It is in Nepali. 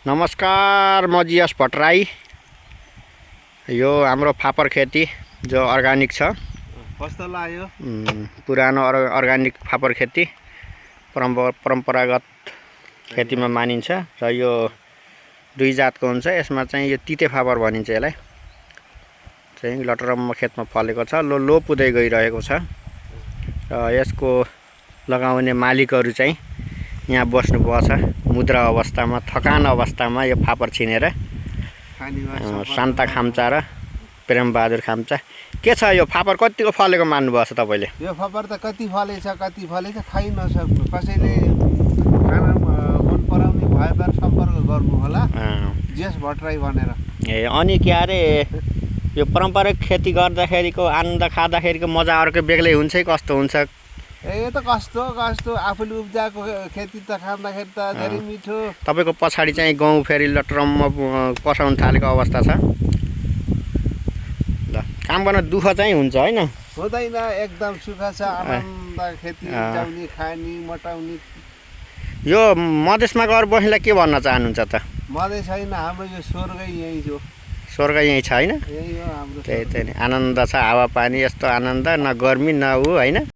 नमस्कार, म जिएस भट्टराई। यो हाम्रो फापर खेती जो अर्गानिक छ। कस्तो लाग्यो? पुरानो अर्गानिक फापर खेती परम्परागत खेतीमा मानिन्छ र यो दुई जातको हुन्छ। यसमा चाहिँ यो तिते फापर भनिन्छ। यसलाई चाहिँ लटरम्म खेतमा फलेको छ, लो पुदै गइरहेको छ र यसको लगाउने मालिकहरू चाहिँ यहाँ बस्नुभएको छ। मुद्रा अवस्थामा, थकान अवस्थामा यो फापर छिनेर शान्ता खाम्चा र प्रेमबहादुर खाम्चा। के छ यो फापर कतिको फलेको मान्नुभएको छ तपाईँले? यो फापर त कति फलेछ खाइ नसक्नु। कसैले खान मन पराउने भएबाट सम्पर्क गर्नु होला, जिएस भट्टराई भनेर। अनि के अरे यो पारम्परिक खेती गर्दाखेरिको आनन्द, खाँदाखेरिको मजा अर्कै बेग्लै हुन्छ। कस्तो हुन्छ? यो त कस्तो आफूले उब्जाएको खेती त खाँदाखेरि त धेरै मिठो। तपाईँको पछाडि चाहिँ गाउँ फेरि लटरम्म पसाउन थालेको अवस्था छ। ल, काम गर्न दुःख चाहिँ हुन्छ होइन? हुँदैन, एकदम सुख छ। आनन्द खेती उब्जाउने, खाने, मटाउने। यो मधेसमा गएर बस्नेलाई के भन्न चाहनुहुन्छ त? मधेस होइन, हाम्रो यो स्वर्गै यहीँ हो। स्वर्ग यहीँ छ होइन? यही हो हाम्रो। त्यही आनन्द छ, हावापानी यस्तो आनन्द, न गर्मी न ऊ होइन।